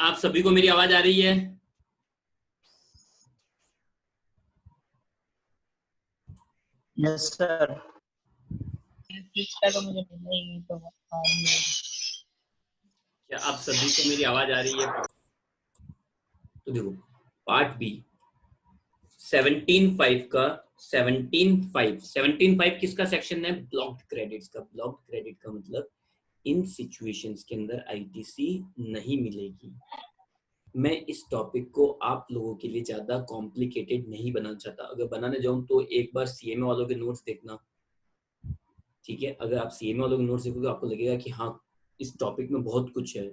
आप सभी को मेरी आवाज आ रही है? Yes sir. इसका तो मुझे पता ही नहीं तो क्या आप सभी को मेरी आवाज आ रही है? तो देखो पार्ट बी 17.5 का 17.5 किसका सेक्शन है? ब्लॉक्ड क्रेडिट्स का। ब्लॉक्ड क्रेडिट का मतलब इन सिचुएशंस के अंदर आईटीसी नहीं मिलेगी। मैं इस टॉपिक को आप लोगों के लिए ज्यादा कॉम्प्लिकेटेड नहीं बनाना चाहता। अगर बनाने जाऊं तो एक बार सीएमए वालों के नोट्स देखना, ठीक है? अगर आप सीएमए वालों के नोट्स देखोगे आपको लगेगा कि हाँ इस टॉपिक में बहुत कुछ है,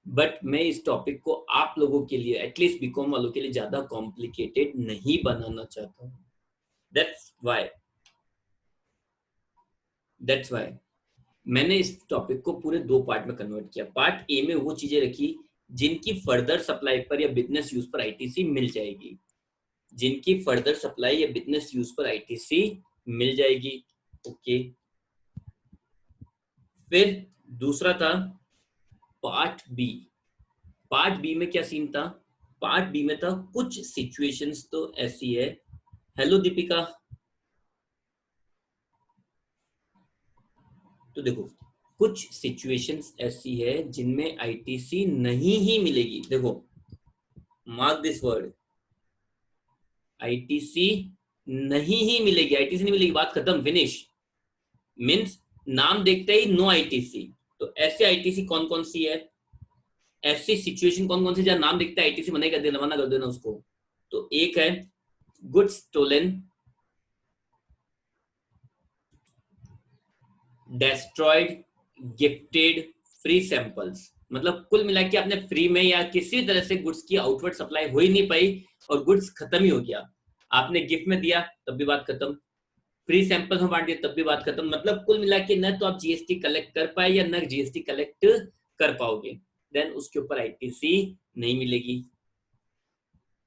बट मैं इस टॉपिक को आप लोगों के लिए एटलीस्ट बीकॉम वालों के लिए ज्यादा कॉम्प्लिकेटेड नहीं बनाना चाहता हूँ। दैट्स वाई मैंने इस टॉपिक को पूरे 2 पार्ट में कन्वर्ट किया। पार्ट ए में वो चीजें रखी जिनकी फर्दर सप्लाई पर या बिजनेस यूज पर आईटीसी मिल जाएगी, जिनकी फर्दर सप्लाई या बिजनेस यूज पर आईटीसी मिल जाएगी। ओके। फिर दूसरा था पार्ट बी। पार्ट बी में क्या सीन था? पार्ट बी में था कुछ सिचुएशंस तो ऐसी है। हेलो दीपिका। तो देखो कुछ सिचुएशंस ऐसी है जिनमें आईटीसी नहीं ही मिलेगी। देखो मार्क दिस वर्ड, आईटीसी नहीं ही मिलेगी। आईटीसी नहीं मिलेगी, बात खत्म, फिनिश। मींस नाम देखते ही नो आईटीसी। तो ऐसे आईटीसी कौन कौन सी है, ऐसी सिचुएशन कौन कौन सी जहां नाम देखते आईटीसी मना कर देना, मना कर देना उसको। तो एक है goods stolen, destroyed, gifted, free samples. मतलब कुल मिला के आपने फ्री में या किसी तरह से गुड्स की आउटवर्ड सप्लाई हो ही नहीं पाई और गुड्स खत्म ही हो गया। आपने गिफ्ट में दिया तब भी बात खत्म, फ्री सैंपल में बांट दिया तब भी बात खत्म। मतलब कुल मिला के न तो आप जीएसटी कलेक्ट कर पाए या न जीएसटी कलेक्ट कर पाओगे, देन उसके ऊपर आईटीसी नहीं मिलेगी।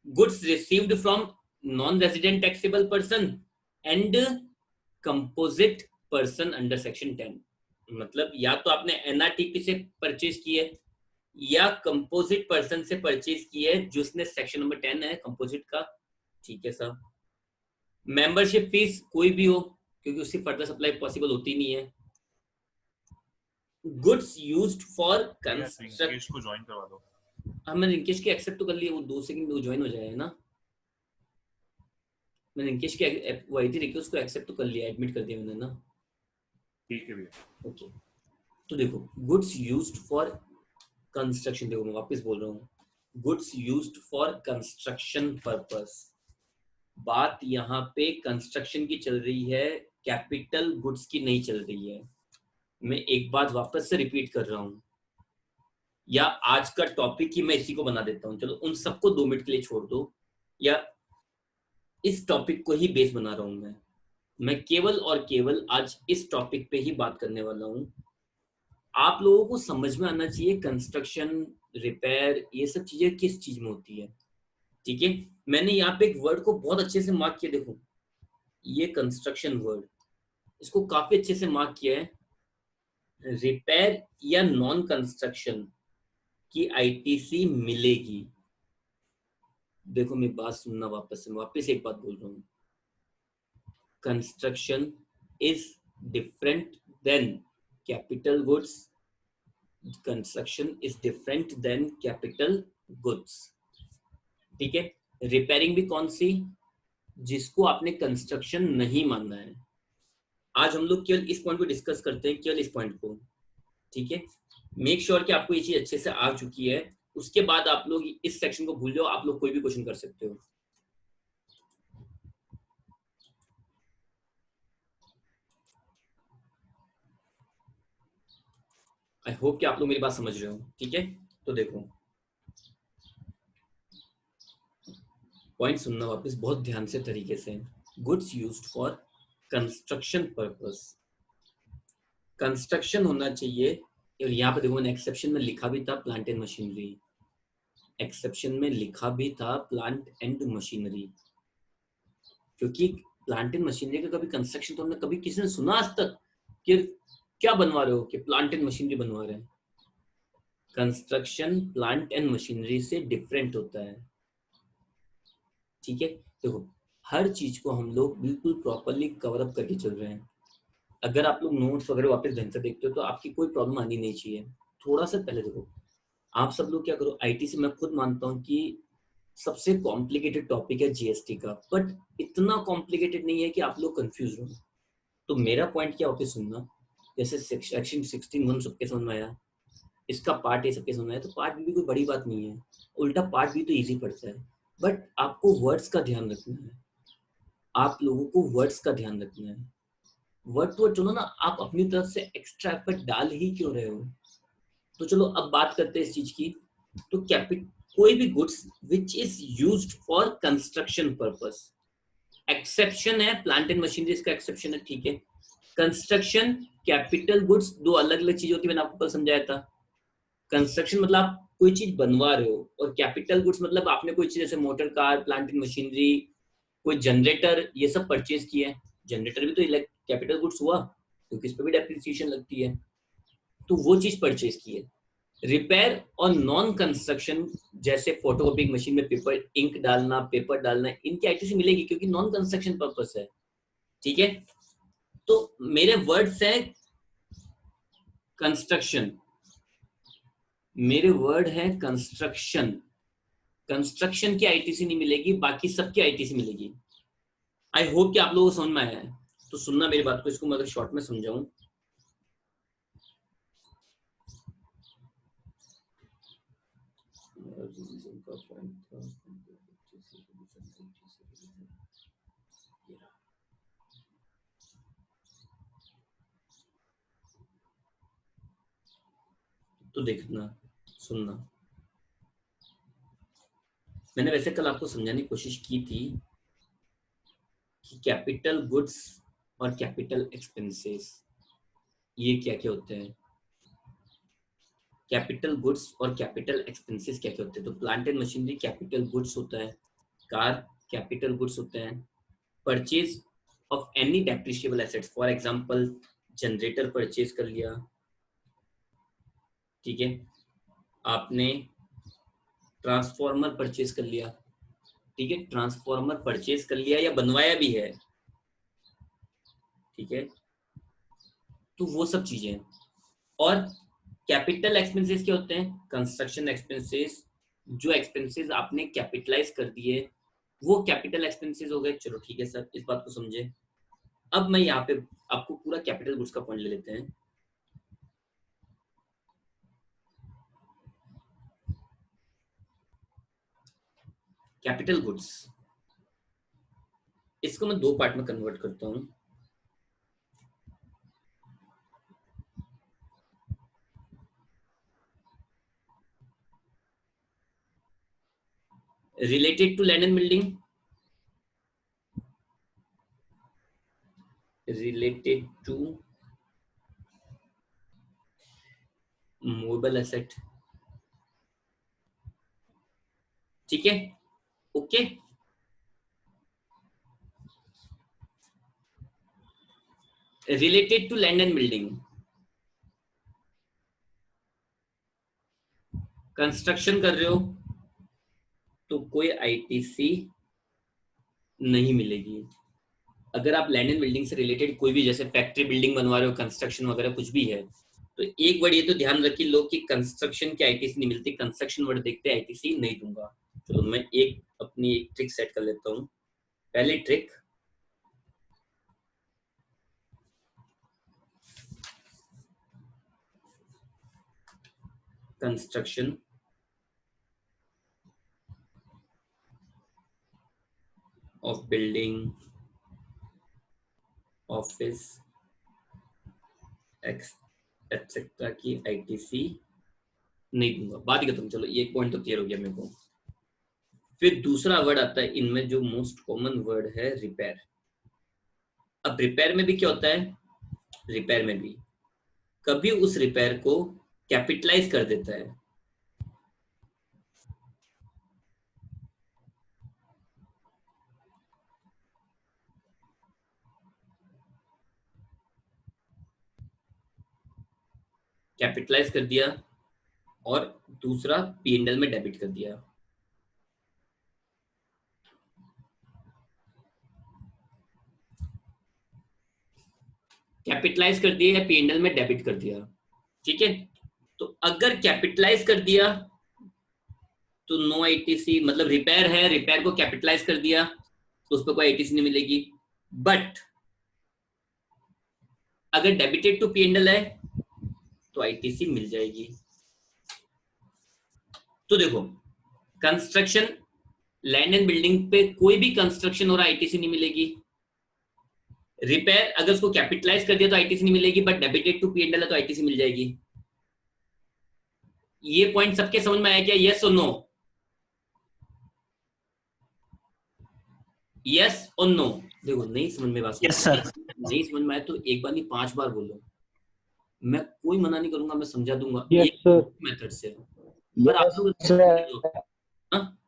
Goods received from non resident taxable person and composite person under section 10। मतलब या तो आपने एनआरटीपी से परचेज की है या कंपोजिट पर्सन से परचेज की है जिसने सेक्शन नंबर 10 है कंपोजिट का, ठीक है सर। मेंबरशिप फीस कोई भी हो क्योंकि उसकी फर्दर सप्लाई पॉसिबल होती नहीं है। गुड्स यूज्ड फॉर कंस्ट्रक्शन को ज्वाइन करवा दो। मैंने रिंकेश की एक्सेप्ट तो कर लिया, वो 2 सेकंड में वो ज्वाइन हो जाएगा ना। मैंने रिंकेश की वो आई थी रिक्वेस्ट को एक्सेप्ट तो कर लिया, एडमिट कर दिया मैंने ना। ठीक है भैया। ओके। तो देखो गुड्स यूज्ड फॉर कंस्ट्रक्शन, देखो मैं वापस बोल रहा हूँ, goods used for construction purpose. बात यहाँ पे कंस्ट्रक्शन की चल रही है, कैपिटल गुड्स की नहीं चल रही है। मैं एक बात वापस से रिपीट कर रहा हूँ, या आज का टॉपिक ही मैं इसी को बना देता हूँ। चलो उन सबको 2 मिनट के लिए छोड़ दो, या इस टॉपिक को ही बेस बना रहा हूँ मैं केवल और केवल आज इस टॉपिक पे ही बात करने वाला हूँ। आप लोगों को समझ में आना चाहिए कंस्ट्रक्शन, रिपेयर, ये सब चीजें किस चीज में होती है, ठीक है? मैंने यहाँ पे एक वर्ड को बहुत अच्छे से मार्क किया, देखो ये कंस्ट्रक्शन वर्ड, इसको काफी अच्छे से मार्क किया है। रिपेयर या नॉन कंस्ट्रक्शन की आईटीसी मिलेगी। देखो मेरी बात सुनना, वापस एक बात बोल रहा हूँ, construction is different than capital goods, construction is different than capital goods, ठीक है? रिपेयरिंग भी कौन सी? जिसको आपने कंस्ट्रक्शन नहीं मानना है। आज हम लोग केवल इस पॉइंट को डिस्कस करते हैं, केवल इस पॉइंट को, ठीक है? मेक श्योर कि आपको ये चीज अच्छे से आ चुकी है। उसके बाद आप लोग इस सेक्शन को भूल जाओ, आप लोग कोई भी क्वेश्चन कर सकते हो। आई होप कि आप लोग मेरी बात समझ रहे हो, ठीक है? तो देखो पॉइंट सुनना वापस बहुत ध्यान से तरीके से। Goods used for construction purpose, construction होना चाहिए। और यहाँ पे देखो मैंने एक्सेप्शन में लिखा भी था प्लांट एंड मशीनरी, एक्सेप्शन में लिखा भी था प्लांट एंड मशीनरी, क्योंकि प्लांट एंड मशीनरी का कभी कंस्ट्रक्शन तो हमने कभी किसी ने सुना आज तक कि क्या बनवा रहे हो कि प्लांट एंड मशीनरी बनवा रहे हैं? कंस्ट्रक्शन प्लांट एंड मशीनरी से डिफरेंट होता है। ठीक है, देखो हर चीज को हम लोग बिल्कुल प्रॉपरली कवर अप करके चल रहे हैं। अगर आप लोग नोट्स वगैरह वापस ढंग से देखते हो तो आपकी कोई प्रॉब्लम आनी नहीं चाहिए। थोड़ा सा पहले देखो, आप सब लोग क्या करो, आईटी से मैं खुद मानता हूँ कि सबसे कॉम्प्लिकेटेड टॉपिक है जीएसटी का, बट इतना कॉम्प्लिकेटेड नहीं है कि आप लोग कंफ्यूज हो। तो मेरा पॉइंट क्या होकर सुनना, जैसे सेक्शन 16(1) सबके समझ में आया, इसका पार्ट ए सबके समझ में आया, तो पार्ट बी भी कोई बड़ी बात नहीं है, उल्टा पार्ट बी तो इजी पड़ता है। बट आपको वर्ड्स का ध्यान रखना है, आप लोगों को वर्ड्स का ध्यान रखना है। वर्ड तो चलो ना, आप अपनी तरफ से एक्स्ट्रा एफर्ट डाल ही क्यों रहे हो। तो चलो अब बात करते हैं इस चीज की। तो कैपिट कोई भी goods which is used for construction purpose, exception है प्लांट एंड मशीनरी, इसका एक्सेप्शन है, ठीक है। कंस्ट्रक्शन कैपिटल गुड्स दो अलग अलग चीज होती है, मैंने आपको कल समझाया था। कंस्ट्रक्शन मतलब आप कोई चीज बनवा रहे हो, और कैपिटल गुड्स मतलब आपने कोई चीज जैसे motor car, plant and machinery, कोई जनरेटर, ये सब परचेज किया है। जनरेटर भी तो कैपिटल गुड्स हुआ, क्योंकि इस पर भी डेप्रिसिएशन लगती है, तो वो चीज परचेज की है। रिपेयर और नॉन कंस्ट्रक्शन, जैसे फोटोकॉपी मशीन में पेपर इंक डालना, पेपर डालना, इनकी आईटीसी मिलेगी क्योंकि नॉन कंस्ट्रक्शन पर्पस है। ठीक है, तो मेरे वर्ड्स है कंस्ट्रक्शन, मेरे वर्ड है कंस्ट्रक्शन। कंस्ट्रक्शन की आईटीसी नहीं मिलेगी, बाकी सबकी आईटीसी मिलेगी। आई होप कि आप लोगों को समझ में आया है। तो सुनना मेरी बात को, इसको मैं अगर शॉर्ट में समझाऊं, तो देखना, सुनना, मैंने वैसे कल आपको समझाने की कोशिश की थी कि कैपिटल गुड्स और कैपिटल एक्सपेंसेस ये क्या क्या होते हैं। कैपिटल गुड्स और कैपिटल एक्सपेंसेस क्या क्या होते हैं, तो plant and machinery capital goods होता है, कार कैपिटल गुड्स होते हैं, purchase of any depreciable assets, for example generator purchase कर लिया, ठीक है, आपने ट्रांसफॉर्मर परचेज कर लिया, ठीक है, ट्रांसफॉर्मर परचेज कर लिया या बनवाया भी है, ठीक है, तो वो सब चीजें। और कैपिटल एक्सपेंसेस क्या होते हैं, कंस्ट्रक्शन एक्सपेंसेस, जो एक्सपेंसेस आपने कैपिटलाइज कर दिए वो कैपिटल एक्सपेंसेस हो गए। चलो ठीक है सर, इस बात को समझे। अब मैं यहाँ पे आपको पूरा कैपिटल गुड्स का पॉइंट ले लेते हैं। कैपिटल गुड्स, इसको मैं दो पार्ट में कन्वर्ट करता हूँ। Related to land and building, related to mobile asset, ठीक है, okay. Related to land and building, construction कर रहे हो तो कोई आईटीसी नहीं मिलेगी। अगर आप लैंड एंड बिल्डिंग से रिलेटेड कोई भी जैसे फैक्ट्री बिल्डिंग बनवा रहे हो, कंस्ट्रक्शन वगैरह कुछ भी है, तो एक वर्ड ये तो ध्यान रखिए लोग कि कंस्ट्रक्शन की आईटीसी नहीं मिलती, कंस्ट्रक्शन वर्ड देखते हैं आईटीसी नहीं दूंगा। चलो मैं अपनी एक ट्रिक सेट कर लेता हूँ। पहली trick, construction of building, office etcetera की आईटीसी नहीं दूंगा, बात ही खत्म। चलो ये एक पॉइंट तो क्लियर हो गया मेरे को। फिर दूसरा वर्ड आता है इनमें जो मोस्ट कॉमन वर्ड है, रिपेयर। अब रिपेयर में भी क्या होता है, रिपेयर में भी कभी उस रिपेयर को कैपिटलाइज कर देता है। कैपिटलाइज कर दिया और दूसरा P&L में डेबिट कर दिया। कैपिटलाइज कर दिया या P&L में डेबिट कर दिया, ठीक है। तो अगर कैपिटलाइज कर दिया तो नो आईटीसी, मतलब रिपेयर है, रिपेयर को कैपिटलाइज कर दिया तो उस पर कोई आईटीसी नहीं मिलेगी। बट अगर डेबिटेड टू P&L है तो आईटीसी मिल जाएगी। तो देखो, कंस्ट्रक्शन, लैंड एंड बिल्डिंग पे कोई भी कंस्ट्रक्शन हो रहा आईटीसी नहीं मिलेगी। रिपेयर अगर उसको कैपिटलाइज कर दिया तो आईटीसी नहीं मिलेगी, बट डेबिटेड टू P&L है तो आईटीसी मिल जाएगी। ये पॉइंट सबके समझ में आया क्या? यस और नो? यस और नो? देखो, नहीं समझ में बात, यस सर। नहीं समझ में आया तो एक बार नहीं 5 बार बोलो, मैं कोई मना नहीं करूंगा, मैं समझा दूंगा यस सर। मेथड से। पर आप लोग यस सर। हाँ?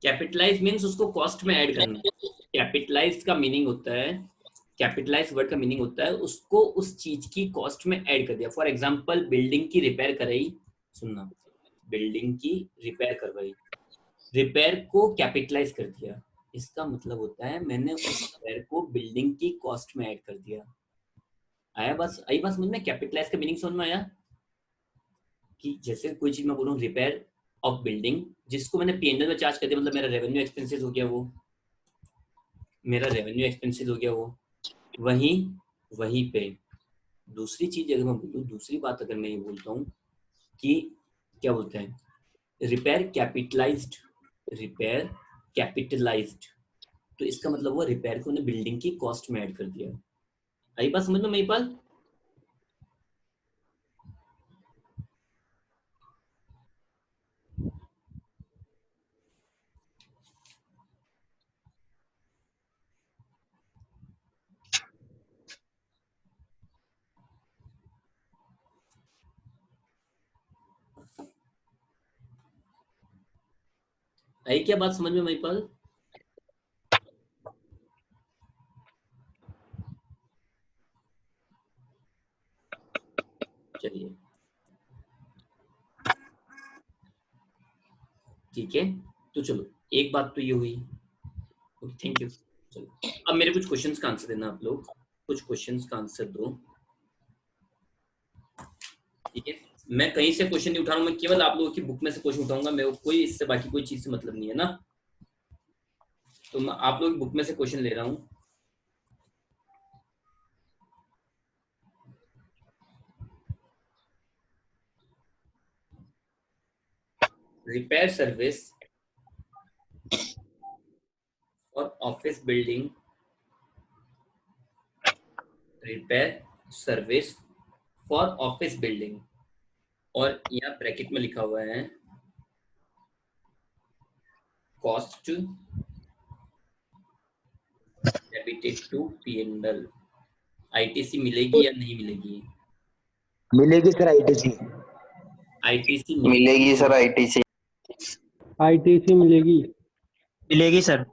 कैपिटलाइज मीन्स उसको कॉस्ट में ऐड करना। कैपिटलाइज का मीनिंग होता है, कैपिटलाइज वर्ड का मीनिंग होता है उसको उस चीज की कॉस्ट में ऐड कर दिया। फॉर एग्जांपल, बिल्डिंग की रिपेयर कराई, सुनना, बिल्डिंग की रिपेयर करवाई, रिपेयर को कैपिटलाइज कर दिया, इसका मतलब होता है मैंने उस रिपेयर को बिल्डिंग की कॉस्ट में ऐड कर दिया। आया बस, आई बात समझ में? कैपिटलाइज का मीनिंग समझ में आया? कि जैसे कोई चीज मैं बोलूँ रिपेयर ऑफ बिल्डिंग, जिसको मैंने P&L में चार्ज कर दिया, मतलब मेरा रेवेन्यू एक्सपेंसेस हो गया वो, मेरा रेवेन्यू एक्सपेंसेस हो गया वो। वहीं पे दूसरी चीज अगर मैं बोलूँ, दूसरी बात अगर मैं ये बोलता हूँ कि क्या बोलते हैं, रिपेयर कैपिटलाइज्ड, रिपेयर कैपिटलाइज्ड, तो इसका मतलब वो रिपेयर को उन्हें बिल्डिंग की कॉस्ट में ऐड कर दिया। आई बात समझ में महिपाल? आई क्या बात समझ में महिपाल? चलिए ठीक है, तो चलो एक बात तो ये हुई। Thank you. चलो अब मेरे कुछ क्वेश्चंस का आंसर देना, आप लोग कुछ क्वेश्चंस का आंसर दो, ठीक है। मैं कहीं से क्वेश्चन नहीं उठा रहा हूं, मैं केवल आप लोगों की बुक में से क्वेश्चन उठाऊंगा, मेरे को कोई इससे बाकी कोई चीज से मतलब नहीं है ना। तो मैं आप लोगों की बुक में से क्वेश्चन ले रहा हूं। Repair service for office building, repair service for office building, और यहाँ ब्रैकेट में लिखा हुआ है cost debited to P&L। ITC मिलेगी या नहीं मिलेगी? मिलेगी सर आईटीसी। आईटीसी मिलेगी सर आईटीसी। आईटीसी मिलेगी। मिलेगी सर।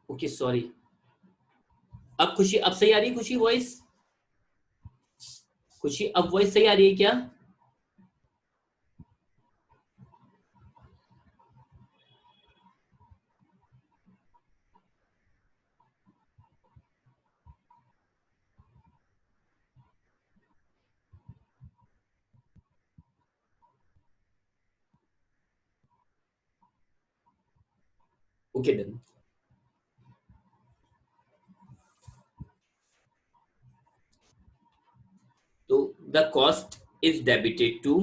Okay sorry. अब खुशी, अब सही आ रही है खुशी वॉइस? खुशी अब वॉइस सही आ रही है क्या? Okay done. तो the cost is debited to,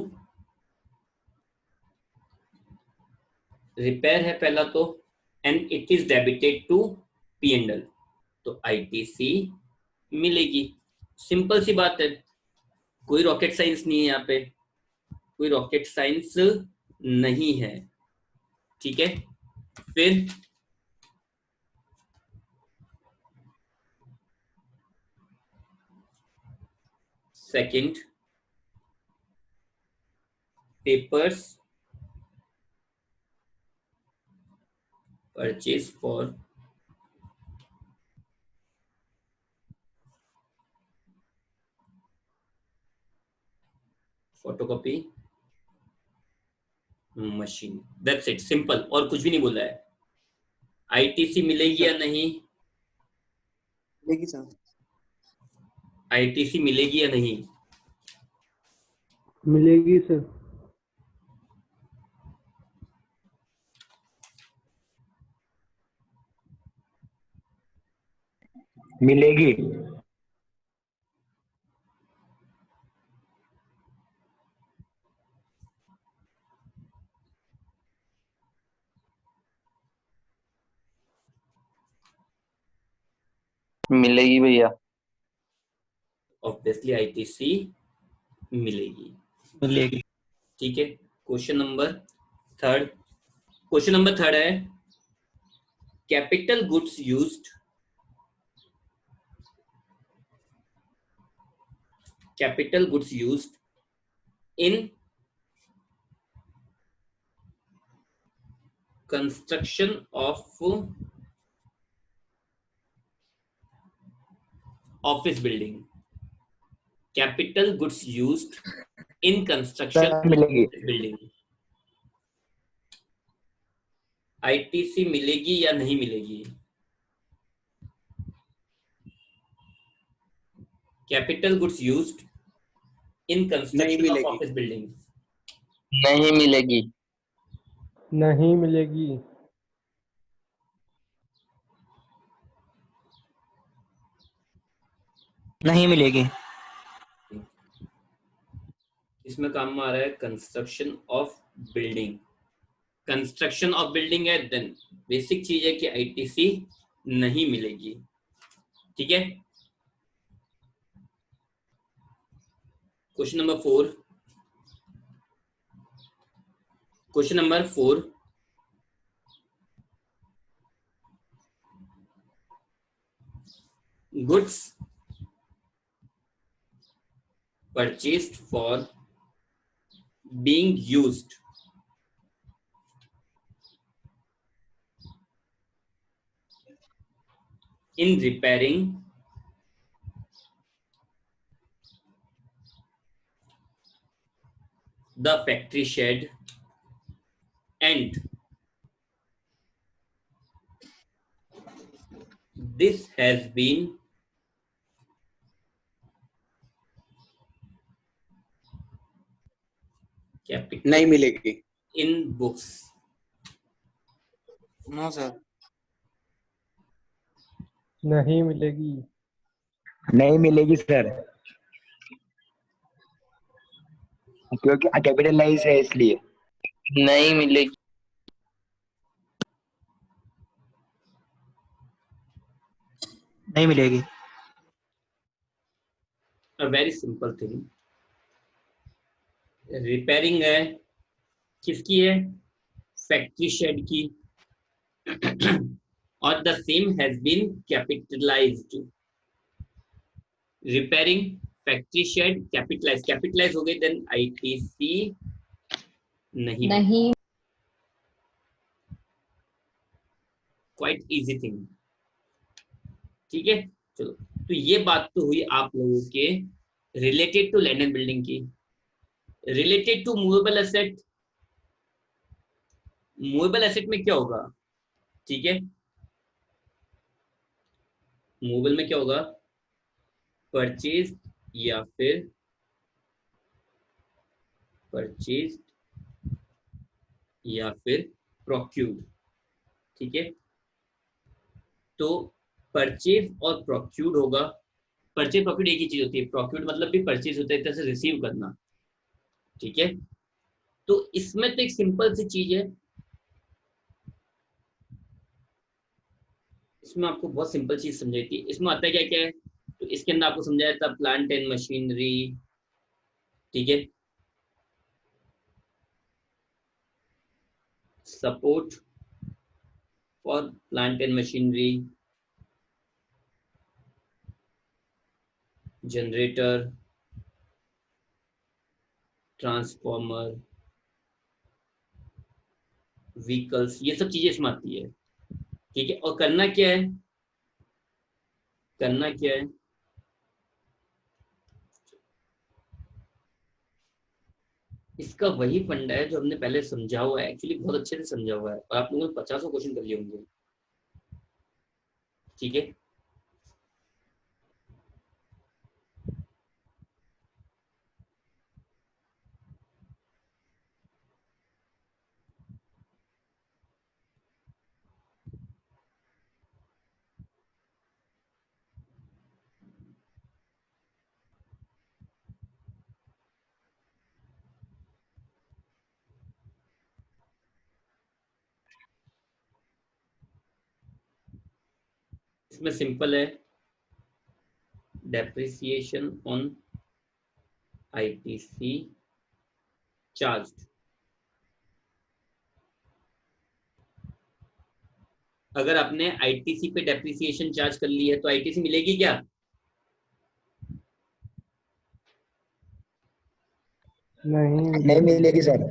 repair है पहला तो, and it is debited to P&L, तो आईटीसी मिलेगी। सिंपल सी बात है, कोई रॉकेट साइंस नहीं है यहाँ पे, कोई रॉकेट साइंस नहीं है। ठीक है, फिर second, papers purchase for photocopy machine, that's it, simple, और कुछ भी नहीं बोला है। आईटीसी मिलेगी या नहीं? मिलेगी सर। आईटीसी मिलेगी या नहीं? मिलेगी सर। मिलेगी। मिलेगी भैया। ऑब्वियसली आईटीसी मिलेगी। मिलेगी। ठीक है, question number third, question number third है capital goods used, capital goods used in construction of office building, capital goods used in construction of मिलेगी। office building। आईटीसी मिलेगी या नहीं मिलेगी? Capital goods used in construction of office building. नहीं मिलेगी। नहीं मिलेगी। नहीं मिलेगी। इसमें काम में आ रहा है construction of building, construction of building है, देन बेसिक चीज है कि आईटीसी नहीं मिलेगी। ठीक है, question number four, question number four, goods purchased for being used in repairing the factory shed and this has been capitalized नहीं मिलेगी। in books। No sir. नहीं मिलेगी। नहीं मिलेगी सर, क्योंकि कैपिटलाइज है इसलिए। नहीं मिलेगी। नहीं मिलेगी। A very simple thing, repairing है, किसकी है? फैक्ट्री शेड की, और the same has been capitalised. Repairing, factory shed, capitalise, capitalise हो गई, देन आईटीसी नहीं। Quite easy thing. ठीक है, चलो, तो ये बात तो हुई आप लोगों के related to land and building की। Related to movable asset, movable asset में क्या होगा? ठीक है, मूवेबल में क्या होगा? परचेज या फिर परचेज या फिर प्रोक्यूर्ड। ठीक है, तो परचेज और प्रोक्यूर्ड होगा। परचेज प्रोक्यूर्ड एक ही चीज होती है, प्रोक्यूर्ड मतलब भी परचेज होता है, एक तरह से रिसीव करना। ठीक है, तो इसमें तो एक सिंपल सी चीज है, इसमें आपको बहुत सिंपल चीज समझाई थी। इसमें आता है क्या क्या है, तो इसके अंदर आपको समझाया था प्लांट एंड मशीनरी, ठीक है, support for plant and machinery, generator, transformer, vehicles, ये सब चीजें इसमें आती है, ठीक है। और करना क्या है, करना क्या है, इसका वही फंडा है जो हमने पहले समझा हुआ है, एक्चुअली बहुत अच्छे से समझा हुआ है, और आप लोगों ने 50 क्वेश्चन कर लिए होंगे, ठीक है। इसमें सिंपल है, डेप्रिसिएशन ऑन आईटीसी चार्ज। अगर आपने आईटीसी पे डेप्रिसिएशन चार्ज कर ली है तो आईटीसी मिलेगी क्या? नहीं मिलेगी sir.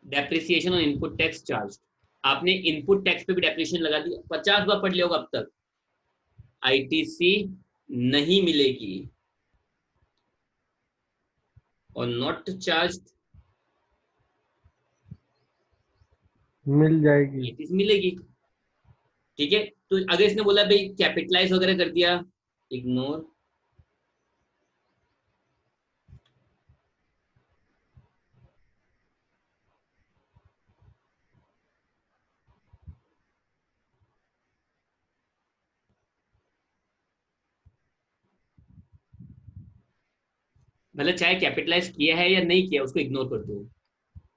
Depreciation on input tax charge, आपने इनपुट टैक्स पे भी डेप्रिसिएशन लगा दी, 50 बार पढ़ लिया होगा अब तक, आईटीसी नहीं मिलेगी, और नॉट चार्ज मिल जाएगी। आईटीसी मिलेगी, ठीक है। तो अगर इसने बोला भाई कैपिटलाइज वगैरह कर दिया, इग्नोर, मतलब चाहे कैपिटलाइज किया है या नहीं किया उसको इग्नोर कर दो,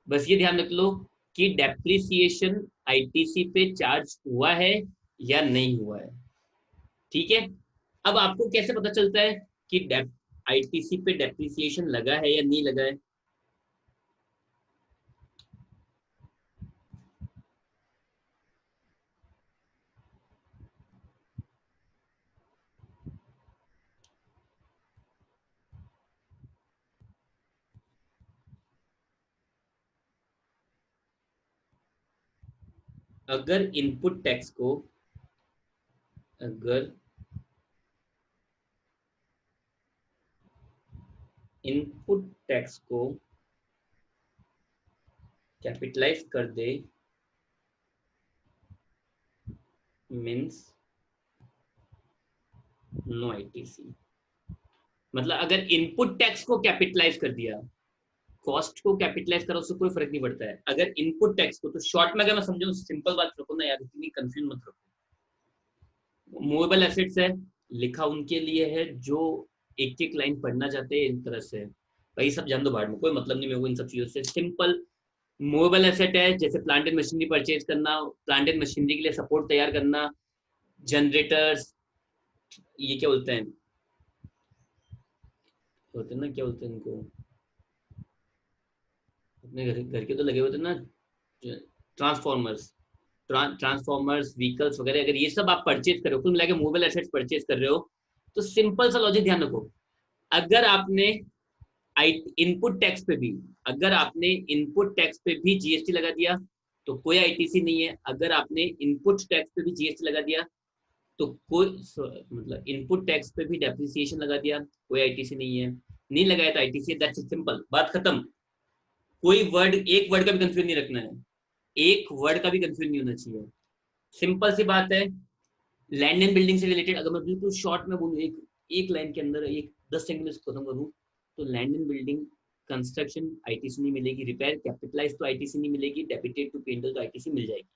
बस ये ध्यान रख लो कि डेप्रिसिएशन आईटीसी पे चार्ज हुआ है या नहीं हुआ है, ठीक है। अब आपको कैसे पता चलता है कि आईटीसी पे डेप्रिसिएशन लगा है या नहीं लगा है? अगर इनपुट टैक्स को, अगर इनपुट टैक्स को कैपिटलाइज कर दे, मीन्स नो आईटीसी। मतलब अगर इनपुट टैक्स को कैपिटलाइज कर दिया, कॉस्ट को कैपिटलाइज करो उससे कोई फर्क नहीं पड़ता है, अगर इनपुट टैक्स को, तो शॉर्ट में अगर मैं समझाऊं, सिंपल बात रखो ना यार, इतनी कंफ्यूज मत रखो। मूवेबल एसेट्स है, लिखा उनके लिए है जो एक एक लाइन पढ़ना चाहते हैं, इन तरह से भाई सब जान दो बाहर में, कोई मतलब नहीं मेरे को इन सब चीजों से। सिंपल मूवेबल एसेट है, जैसे प्लांट एंड मशीनरी परचेज करना, प्लांट एंड मशीनरी के लिए सपोर्ट तैयार करना, जनरेटर्स, ये क्या बोलते हैं, होते हैं ना, क्या बोलते हैं इनको, अपने घर के तो लगे हुए थे ना, ट्रांसफॉर्मर्स, ट्रांसफॉर्मर्स, व्हीकल्स वगैरह, अगर ये सब आप परचेज कर रहे हो, कुल मिला के मूवेबल एसेट्स परचेज कर रहे हो, तो सिंपल सा लॉजिक ध्यान रखो, अगर आपने इनपुट टैक्स पे भी, अगर आपने इनपुट टैक्स पे भी जीएसटी लगा दिया तो कोई आईटीसी नहीं है, अगर आपने इनपुट टैक्स पे भी जीएसटी लगा दिया तो कोई, मतलब इनपुट टैक्स पे भी डेप्रिसिएशन लगा दिया, कोई आईटीसी नहीं है, नहीं लगाया तो आईटीसी, दैट्स सिंपल, बात खत्म। कोई वर्ड, एक वर्ड का भी कंफ्यूज नहीं रखना है, एक वर्ड का भी कंफ्यूज नहीं होना चाहिए, सिंपल सी बात है। लैंड एंड बिल्डिंग से रिलेटेड अगर मैं बिल्कुल शॉर्ट में बोलूँ, एक लाइन के अंदर, एक 10 सेकंड में खत्म करूँ, तो land and building construction ITC नहीं मिलेगी, रिपेयर कैपिटलाइज तो आईटीसी नहीं मिलेगी, डेबिटेड टू पेंडल तो आईटीसी मिल जाएगी।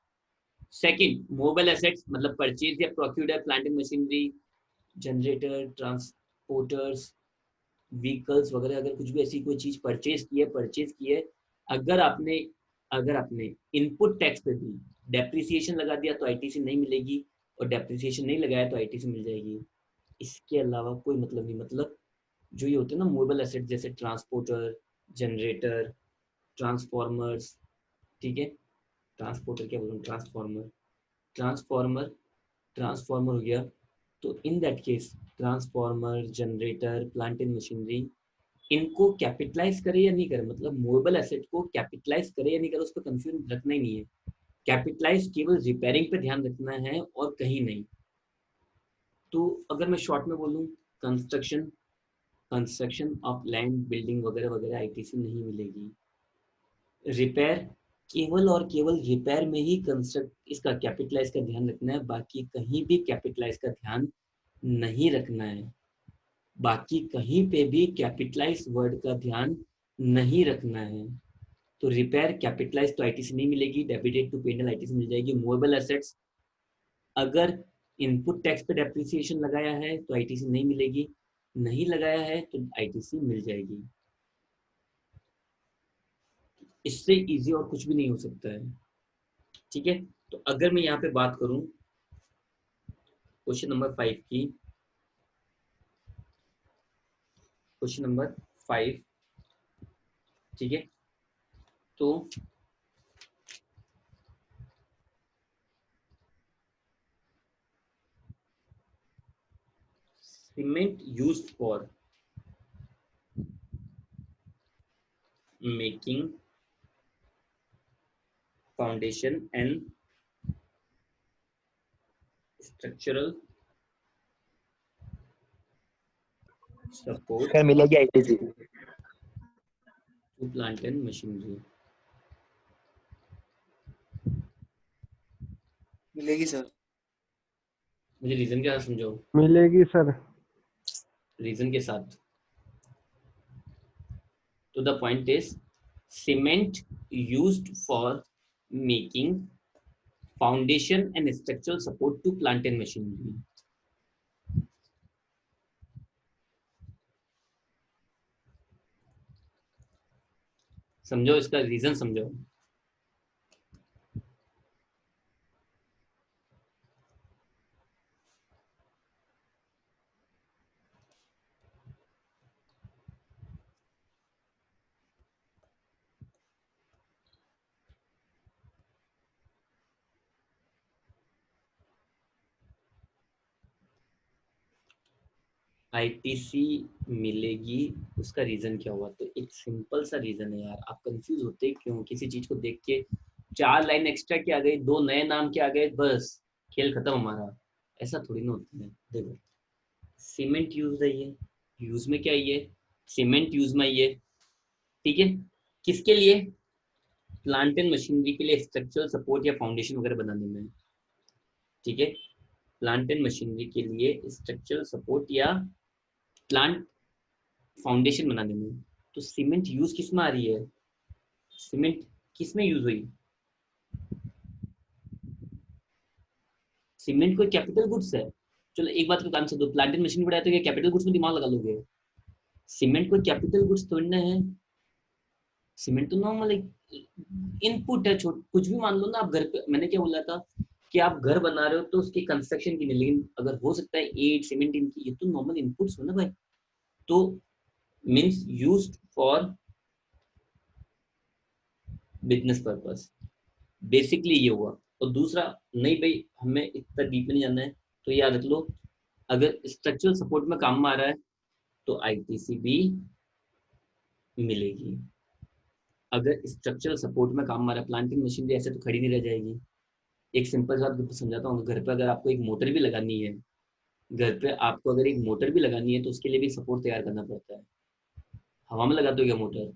सेकंड, मोबाइल एसेट्स मतलब परचेज या procured plant and machinery, generator, transporters, vehicles वगैरह, अगर कुछ भी ऐसी कोई चीज परचेज की है, अगर आपने इनपुट टैक्स पे भी डेप्रिसिएशन लगा दिया तो आईटीसी नहीं मिलेगी, और डेप्रिसिएशन नहीं लगाया तो आईटीसी मिल जाएगी। इसके अलावा कोई मतलब नहीं। मतलब जो ये होते हैं ना मूवेबल एसेट, जैसे ट्रांसपोर्टर, जनरेटर, ट्रांसफॉर्मर्स, ठीक है, ट्रांसपोर्टर क्या बोलूँ, ट्रांसफॉर्मर ट्रांसफॉर्मर हो गया, तो in that case transformer, generator, plant and machinery, इनको कैपिटलाइज करे या नहीं करे, मतलब मूवेबल एसेट को कैपिटलाइज करे या नहीं करे, उस पर कंफ्यूजन रखना ही नहीं है। कैपिटलाइज केवल रिपेयरिंग पे ध्यान रखना है और कहीं नहीं। तो अगर मैं शॉर्ट में बोलूँ, construction construction of land, building वगैरह वगैरह आईटीसी नहीं मिलेगी। रिपेयर, केवल और केवल रिपेयर में ही कंस्ट्रक्ट इसका कैपिटलाइज का ध्यान रखना है, बाकी कहीं भी कैपिटलाइज का ध्यान नहीं रखना है। बाकी कहीं पे भी कैपिटलाइज वर्ड का ध्यान नहीं रखना है। तो रिपेयर कैपिटलाइज तो आईटीसी नहीं मिलेगी, डेबिटेड टू पेंडल आईटीसी मिल जाएगी। मूवेबल एसेट्स अगर इनपुट टैक्स पे डेप्रिसिएशन लगाया है तो आईटीसी नहीं मिलेगी, नहीं लगाया है तो आईटीसी मिल जाएगी। इससे इजी और कुछ भी नहीं हो सकता है, ठीक है। तो अगर मैं यहाँ पे बात करूं क्वेश्चन नंबर 5 की, क्वेश्चन नंबर 5, ठीक है, तो cement used for making foundation and structural support sir मिलेगी ITC. to plant and machinery। मिलेगी सर। मुझे रीजन क्या समझाओ, मिलेगी सर। रीजन के साथ। तो the point is cement used for making foundation and structural support to plant and machinery. समझो, इसका रीजन समझो। आईटीसी मिलेगी, उसका रीजन क्या हुआ? तो एक सिंपल सा रीजन है यार, आप कंफ्यूज होते क्यों? किसी चीज को देख के 4 लाइन एक्स्ट्रा के आ गई, 2 नए नाम के आ गए, बस खेल खत्म हमारा। ऐसा थोड़ी ना होता है। देखो, सीमेंट यूज है, ये यूज में क्या है, ये सीमेंट यूज में ये, ठीक है, किसके लिए? प्लांट एंड मशीनरी के लिए, स्ट्रक्चरल सपोर्ट या फाउंडेशन वगैरह बनाने में, ठीक है। प्लांट एंड मशीनरी के लिए स्ट्रक्चरल सपोर्ट या प्लांट फाउंडेशन बनाने में। तो सीमेंट यूज किस में आ रही है? सीमेंट किस में यूज हुई? सीमेंट कोई कैपिटल गुड्स है? चलो एक बात का आंसर दो, प्लांट एंड मशीन बढ़ाया तो क्या कैपिटल गुड्स में दिमाग लगा लोगे? सीमेंट कोई कैपिटल गुड्स थोड़ी ना है। सीमेंट तो नॉर्मल इनपुट है, कुछ भी मान लो ना आप घर पे। मैंने क्या बोला था कि आप घर बना रहे हो तो उसकी कंस्ट्रक्शन की नहीं, लेकिन अगर हो सकता है ईंट सीमेंट इनकी, ये तो नॉर्मल इनपुट्स हो ना भाई। तो means used for business purpose, basically ये हुआ। और दूसरा, नहीं भाई हमें इतना डीप नहीं जाना है, तो याद रख लो, अगर स्ट्रक्चरल सपोर्ट में काम में आ रहा है तो आईटीसी भी मिलेगी। अगर स्ट्रक्चरल सपोर्ट में काम आ रहा है, प्लांटिंग मशीनरी ऐसे तो खड़ी नहीं रह जाएगी। एक सिंपल बात समझाता हूँ, घर पे अगर आपको एक मोटर भी लगानी है, घर पे आपको अगर एक मोटर भी लगानी है तो उसके लिए भी सपोर्ट तैयार करना पड़ता है। हवा में लगाते हो क्या मोटर?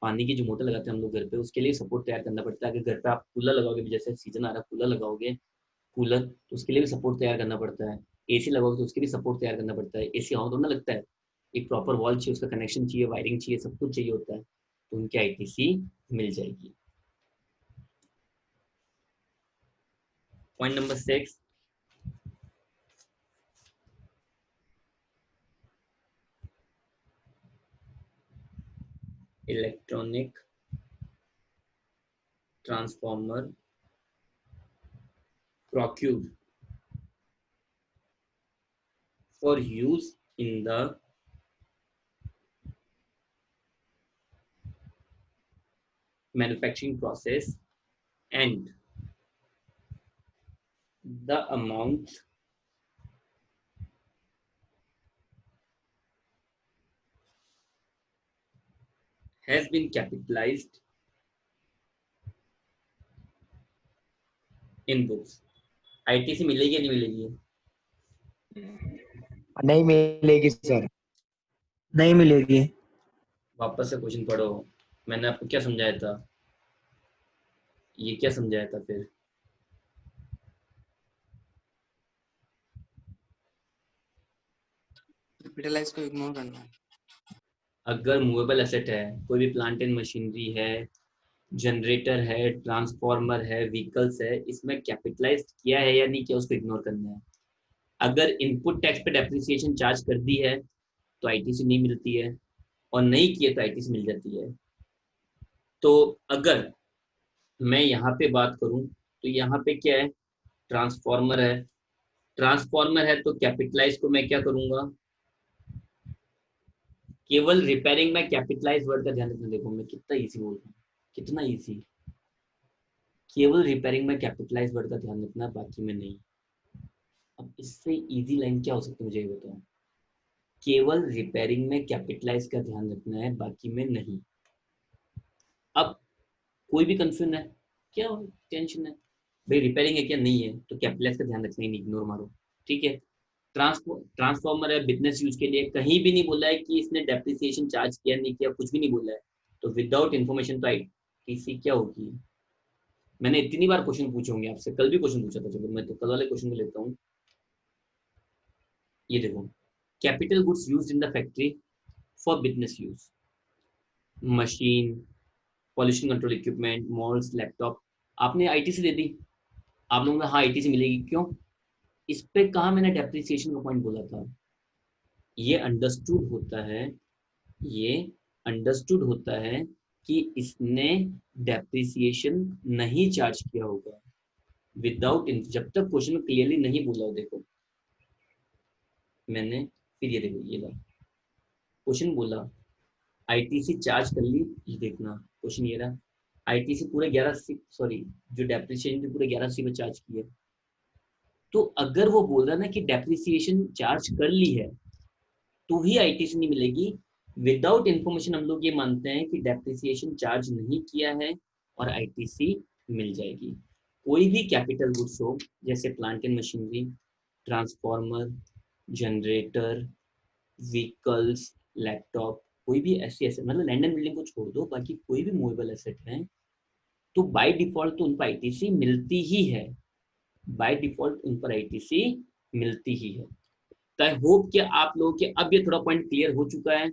पानी की जो मोटर लगाते हैं हम लोग घर पे, उसके लिए सपोर्ट तैयार करना पड़ता है। अगर घर पे आप कूलर लगाओगे, जैसे सीजन आ रहा है कूलर लगाओगे, कूलर तो उसके लिए भी सपोर्ट तैयार करना पड़ता है। एसी लगाओगे तो उसके भी सपोर्ट तैयार करना पड़ता है। एसी हवा तो ना लगता है, एक प्रॉपर वॉल चाहिए, उसका कनेक्शन चाहिए, वायरिंग चाहिए, सब कुछ चाहिए होता है। तो उनकी आईटीसी मिल जाएगी। Point number 6, electronic transformer procured for use in the manufacturing process, and the amount has been capitalized in books. ITC मिलेगी या नहीं मिलेगी? नहीं मिलेगी सर। नहीं मिलेगी। वापस से क्वेश्चन पढ़ो। मैंने आपको क्या समझाया था? ये क्या समझाया था फिर? कैपिटलाइज को इग्नोर करना है। अगर मूवेबल एसेट है, कोई भी प्लांट एंड मशीनरी है, जनरेटर है, ट्रांसफॉर्मर है, व्हीकल्स है, इसमें कैपिटलाइज किया है या नहीं किया उसको इग्नोर करना है। अगर इनपुट टैक्स पे डेप्रिसिएशन चार्ज कर दी है तो आईटीसी नहीं मिलती है, और नहीं किए तो आईटीसी मिल जाती है। तो अगर मैं यहाँ पे बात करूं तो यहाँ पे क्या है, ट्रांसफॉर्मर है। ट्रांसफॉर्मर है तो कैपिटलाइज को मैं क्या करूंगा, केवल रिपेयरिंग में कैपिटलाइज वर्ड का ध्यान रखना। देखो मैं कितना इजी बोल रहा हूँ, कितना इजी। केवल रिपेयरिंग में कैपिटलाइज वर्ड का ध्यान रखना, बाकी में नहीं। अब इससे इजी लाइन क्या हो सकती है मुझे ये बताओ। केवल रिपेयरिंग में कैपिटलाइज का ध्यान रखना है, बाकी में नहीं। अब कोई भी कंफ्यूजन है क्या, टेंशन है भाई, रिपेयरिंग है क्या नहीं है, तो कैपिटलाइज का ध्यान रखना ही नहीं, इग्नोर मारो, ठीक है। ट्रांसफॉर्मर है बिजनेस यूज के लिए, कहीं भी नहीं बोला है कि इसने डेप्रिसिएशन चार्ज किया नहीं किया, कुछ भी नहीं बोला है। तो विदाउट इन्फॉर्मेशन तो आईटीसी क्या होगी। मैंने इतनी बार क्वेश्चन पूछे होंगे आपसे, कल भी क्वेश्चन पूछा था। चलो मैं तो कल वाले क्वेश्चन को लेता हूँ। ये देखो, capital goods used in the factory for business use, machine, pollution control equipment, malls, laptop. आपने आईटीसी दे दी, आप लोगों ने हाँ आईटीसी मिलेगी, क्यों? इस पे कहा मैंने डेप्रिसिएशन का पॉइंट बोला था। ये अंडरस्टूड होता है, ये अंडरस्टूड होता है कि इसने डेप्रिसिएशन नहीं चार्ज किया होगा विदाउट, जब तक क्वेश्चन में क्लियरली नहीं बोला हो। देखो मैंने फिर ये देखो, ये क्वेश्चन बोला आईटीसी चार्ज कर ली, ये देखना क्वेश्चन ये रहा, आईटीसी पूरे 11 सॉरी जो डेप्रिसिएशन थी पूरे 11 में चार्ज किया। तो अगर वो बोल रहा ना कि डेप्रिसिएशन चार्ज कर ली है तो ही आईटीसी नहीं मिलेगी। विदाउट इंफॉर्मेशन हम लोग ये मानते हैं कि डेप्रिसिएशन चार्ज नहीं किया है और आईटीसी मिल जाएगी। कोई भी कैपिटल गुड्स हो, जैसे plant and machinery, transformer, generator, vehicles, laptop, कोई भी ऐसे मतलब लैंड एंड बिल्डिंग को छोड़ दो, बाकी कोई भी मूवेबल एसेट है तो बाय डिफॉल्ट तो उन पर आईटीसी मिलती ही है, बाय डिफॉल्ट उन पर आईटीसी मिलती ही है। तो आई होप कि आप लोगों के अब ये थोड़ा पॉइंट क्लियर हो चुका है,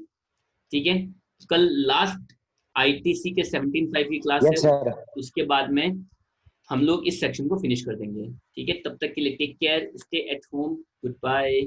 ठीक है। कल लास्ट आईटीसी के 17.5 की क्लास यस है, सर। उसके बाद में हम लोग इस सेक्शन को फिनिश कर देंगे, ठीक है। तब तक के लिए take care, stay at home, good bye.